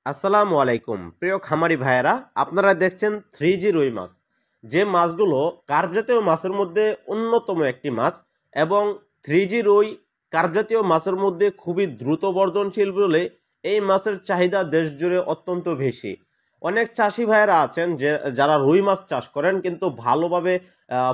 আসসালামু আলাইকুম প্রিয় খামারি ভাইয়েরা, আপনারা দেখছেন 3G রুই মাছ। যে মাছগুলো কার্প জাতীয় মাছের মধ্যে অন্যতম একটি মাছ এবং 3G রুই কার্প জাতীয় মাছের মধ্যে খুবই দ্রুত বর্ধনশীল বলে এই মাছের চাহিদা দেশ জুড়ে অত্যন্ত বেশি। অনেক চাষি ভাইয়েরা আছেন যে যারা রুই মাছ চাষ করেন কিন্তু ভালোভাবে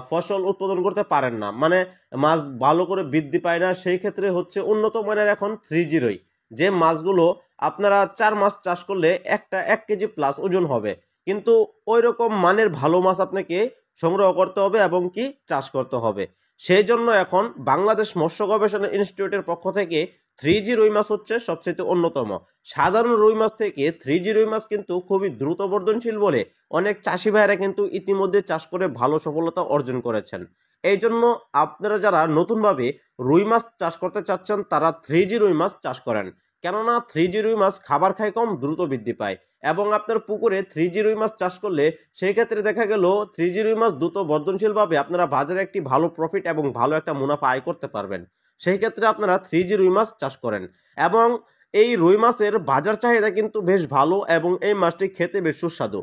ফসল উৎপাদন করতে পারেন না, মানে মাছ ভালো করে বৃদ্ধি পায় না। সেই ক্ষেত্রে হচ্ছে উন্নত মানের এখন 3G রুই, যে মাছগুলো আপনারা 4 মাস চাষ করলে একটা 1 কেজি প্লাস ওজন হবে। কিন্তু ওই রকম মানের ভালো মাছ আপনাকে সংগ্রহ করতে হবে এবং কি চাষ করতে হবে। সেই জন্য এখন বাংলাদেশ মৎস্য গবেষণা ইনস্টিটিউটের পক্ষ থেকে 3G রুই মাছ হচ্ছে সবচেয়ে অন্যতম। সাধারণ রুই মাছ থেকে 3G রুই মাছ কিন্তু খুবই দ্রুত বর্ধনশীল বলে অনেক চাষি ভাইয়েরা কিন্তু ইতিমধ্যে চাষ করে ভালো সফলতা অর্জন করেছেন। এই জন্য আপনারা যারা নতুনভাবে রুই মাছ চাষ করতে চাচ্ছেন তারা 3G রুই মাছ চাষ করেন। কেননা 3G রুই মাছ খাবার খায় কম, দ্রুত বৃদ্ধি পায়। এবং আপনার পুকুরে 3G রুই মাছ চাষ করলে সেই ক্ষেত্রে দেখা গেল 3G রুই মাছ দ্রুত বর্ধনশীলভাবে আপনারা বাজারে একটি ভালো প্রফিট এবং ভালো একটা মুনাফা আয় করতে পারবেন। সেই ক্ষেত্রে আপনারা 3G রুই মাছ চাষ করেন। এবং এই রুই মাছের বাজার চাহিদা কিন্তু বেশ ভালো এবং এই মাছটি খেতে বেশ সুস্বাদু।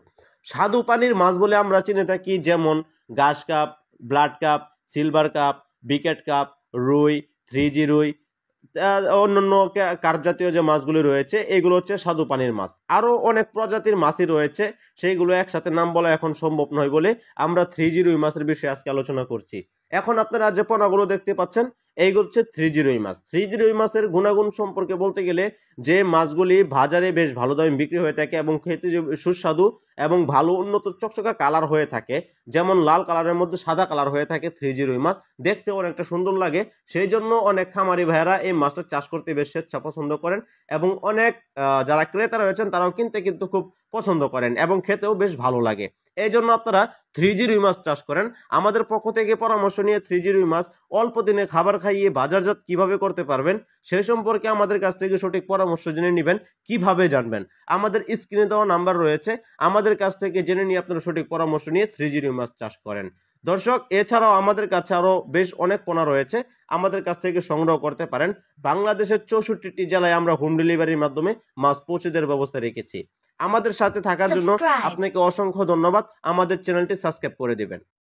স্বাদু পানির মাছ বলে আমরা চিনে থাকি, যেমন ঘাস carp, blood carp, silver carp, বিকেট কাপ, রুই, 3G রুই, অন্যান্য কার্প জাতীয় যে মাছগুলি রয়েছে এগুলো হচ্ছে স্বাদু পানির মাছ। আরও অনেক প্রজাতির মাছই রয়েছে, সেইগুলো একসাথে নাম বলা এখন সম্ভব নয় বলে আমরা 3G রুই মাছের বিষয়ে আজকে আলোচনা করছি। এখন আপনারা যে পোনাগুলো দেখতে পাচ্ছেন এইগুলো হচ্ছে 3G রুই মাছ। 3G রুই মাছের গুণাগুণ সম্পর্কে বলতে গেলে যে মাছগুলি বাজারে বেশ ভালো দামে বিক্রি হয়ে থাকে এবং খেতে যে সুস্বাদু এবং ভালো উন্নত চকচকা কালার হয়ে থাকে, যেমন লাল কালারের মধ্যে সাদা কালার হয়ে থাকে 3G রুই মাছ, দেখতে অনেকটা সুন্দর লাগে। সেই জন্য অনেক খামারি ভাইয়েরা এই মাছটা চাষ করতে বেশ স্বেচ্ছা পছন্দ করেন এবং অনেক যারা ক্রেতা রয়েছেন তারাও কিনতে কিন্তু খুব পছন্দ করেন এবং খেতেও বেশ ভালো লাগে। এই জন্য আপনারা 3G রুই মাছ চাষ করেন। আমাদের পক্ষ থেকে পরামর্শ নিয়ে 3G রুই মাছ অল্প দিনে খাবার খাইয়ে বাজারজাত কিভাবে করতে পারবেন সেই সম্পর্কে আমাদের কাছ থেকে সঠিক পরামর্শ জেনে নেবেন। কিভাবে জানবেন? আমাদের স্ক্রিনে দেওয়া নাম্বার রয়েছে, আমাদের কাছ থেকে জেনে নিয়ে আপনারা সঠিক পরামর্শ নিয়ে 3G রুই মাছ চাষ করেন। দর্শক, এছাড়াও আমাদের কাছে আরো বেশ অনেক পোনা রয়েছে, আমাদের কাছ থেকে সংগ্রহ করতে পারেন। বাংলাদেশের 64টি জেলায় আমরা হোম ডেলিভারির মাধ্যমে মাছ পৌঁছে দেওয়ার ব্যবস্থা রেখেছি। আমাদের সাথে থাকার জন্য আপনাকে অসংখ্য ধন্যবাদ। আমাদের চ্যানেলটি সাবস্ক্রাইব করে দিবেন।